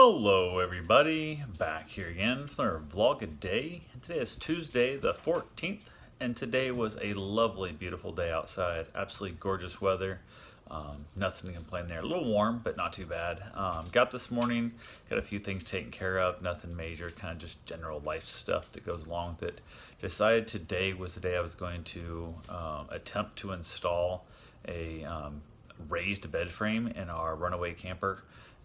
Hello everybody, back here again for another vlog a day. Today is Tuesday the 14th, and today was a lovely, beautiful day outside. Absolutely gorgeous weather. Nothing to complain there. A little warm, but not too bad. Got up this morning, got a few things taken care of, nothing major, kind of just general life stuff that goes along with it. Decided today was the day I was going to attempt to install a raised bed frame in our runaway camper.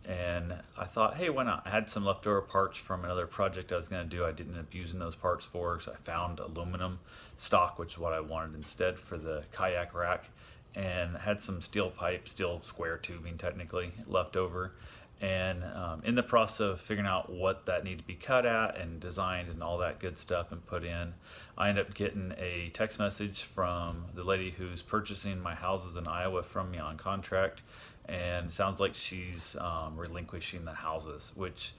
And I thought, hey, why not? I had some leftover parts from another project I was going to do. I didn't end up using those parts for, so I found aluminum stock, which is what I wanted instead for the kayak rack, and had some steel pipe, steel square tubing technically, left over. And in the process of figuring out what that needed to be cut at and designed and all that good stuff and put in, I ended up getting a text message from the lady who's purchasing my houses in Iowa from me on contract, and sounds like she's relinquishing the houses, which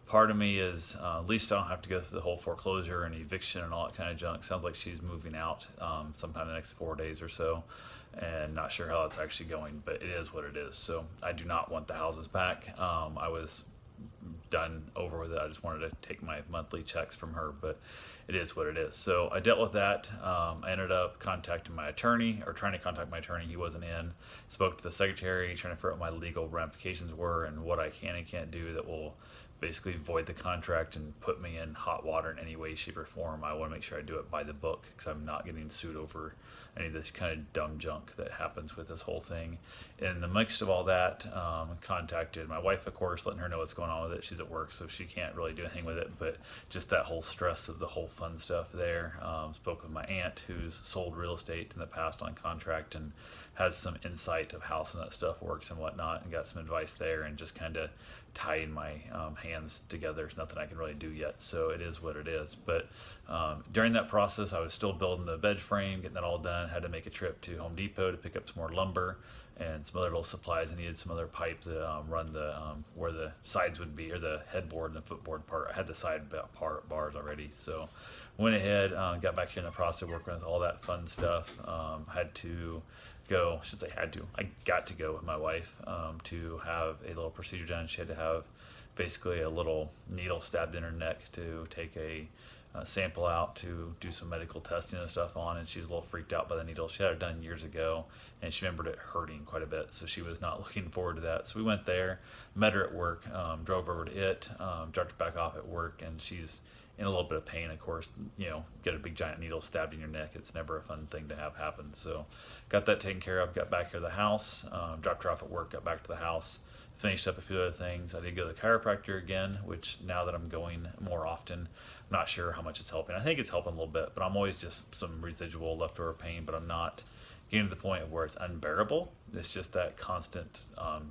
part of me is at least I don't have to go through the whole foreclosure and eviction and all that kind of junk. Sounds like she's moving out sometime in the next 4 days or so, and not sure how it's actually going, but it is what it is. So I do not want the houses back. I was done over with it. I just wanted to take my monthly checks from her, but it is what it is. So I dealt with that. I ended up contacting my attorney, or trying to contact my attorney. He wasn't in. Spoke to the secretary, trying to figure out what my legal ramifications were and what I can and can't do that will basically void the contract and put me in hot water in any way, shape, or form. I want to make sure I do it by the book, because I'm not getting sued over any of this kind of dumb junk that happens with this whole thing. In the midst of all that, contacted my wife, of course, letting her know what's going on with it. She's at work, so she can't really do anything with it, but just that whole stress of the whole fun stuff there. Spoke with my aunt, who's sold real estate in the past on contract and has some insight of how some of that stuff works and whatnot, and got some advice there, and just kind of tying my hands together. There's nothing I can really do yet, so it is what it is. But during that process, I was still building the bed frame, getting that all done. Had to make a trip to Home Depot to pick up some more lumber and some other little supplies. I needed some other pipe to run the where the sides would be, or the headboard and the footboard part. I had the side bars already, so went ahead, got back here in the process, working with all that fun stuff. Had to go, I should say had to, I got to go with my wife to have a little procedure done. She had to have basically a little needle stabbed in her neck to take a sample out to do some medical testing and stuff on, and she's a little freaked out by the needle. She had it done years ago, and she remembered it hurting quite a bit, so she was not looking forward to that. So we went there, met her at work, drove over to it, dropped her back off at work, and she's in a little bit of pain, of course. Get a big giant needle stabbed in your neck. It's never a fun thing to have happen. So got that taken care of, got back here to the house, dropped her off at work, got back to the house, finished up a few other things. I did go to the chiropractor again, which now that I'm going more often, I'm not sure how much it's helping. I think it's helping a little bit, but I'm always just some residual leftover pain, but I'm not getting to the point of where it's unbearable. It's just that constant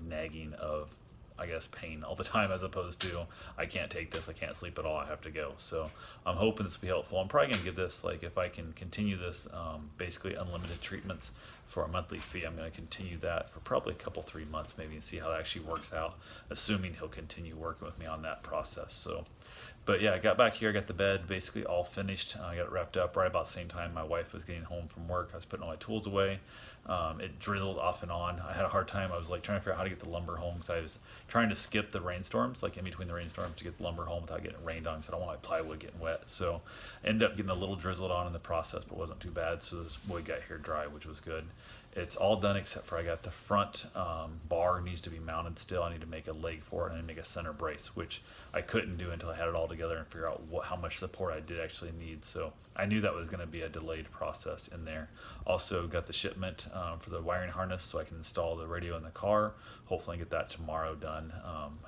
nagging of, I guess, pain all the time, as opposed to, I can't take this, I can't sleep at all, I have to go. So I'm hoping this will be helpful. I'm probably going to give this, like, if I can continue this, basically unlimited treatments for a monthly fee, I'm going to continue that for probably a couple, 3 months maybe, and see how that actually works out, assuming he'll continue working with me on that process. So, but yeah, I got back here, got the bed basically all finished. I got it wrapped up right about the same time my wife was getting home from work. I was putting all my tools away. It drizzled off and on. I had a hard time. I was like trying to figure out how to get the lumber home, because I was trying to skip the rainstorms, like in between the rainstorms, to get the lumber home without getting rained on, because I don't want my plywood getting wet. So I ended up getting a little drizzled on in the process, but it wasn't too bad. So this wood got here dry, which was good. It's all done except for I got the front bar needs to be mounted still. I need to make a leg for it and make a center brace, which I couldn't do until I had it all together and figure out how much support I did actually need. So I knew that was going to be a delayed process in there. Also got the shipment for the wiring harness so I can install the radio in the car. Hopefully get that tomorrow done.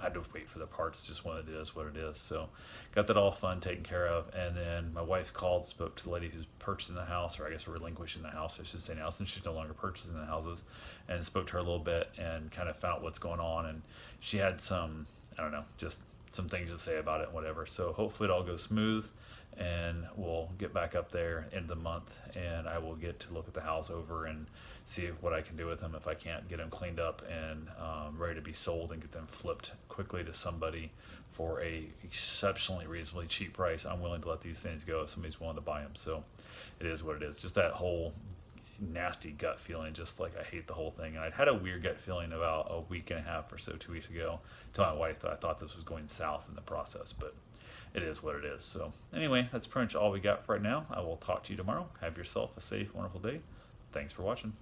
Had to wait for the parts, just when it is what it is. So got that all fun taken care of. And then my wife called, spoke to the lady who's purchasing the house, or I guess relinquishing the house, I should say now, since she's no longer purchasing the houses, and spoke to her a little bit and kind of found out what's going on. And she had some, I don't know, just some things to say about it and whatever. So hopefully it all goes smooth, and we'll get back up there end of the month, and I will get to look at the house over and see what I can do with them. If I can't get them cleaned up and ready to be sold and get them flipped quickly to somebody for a exceptionally reasonably cheap price, I'm willing to let these things go if somebody's willing to buy them. So it is what it is. Just that whole nasty gut feeling, just like I hate the whole thing. And I'd had a weird gut feeling about a week and a half or so, 2 weeks ago, to my wife that I thought this was going south in the process, but it is what it is. So anyway, that's pretty much all we got for right now. I will talk to you tomorrow. Have yourself a safe, wonderful day. Thanks for watching.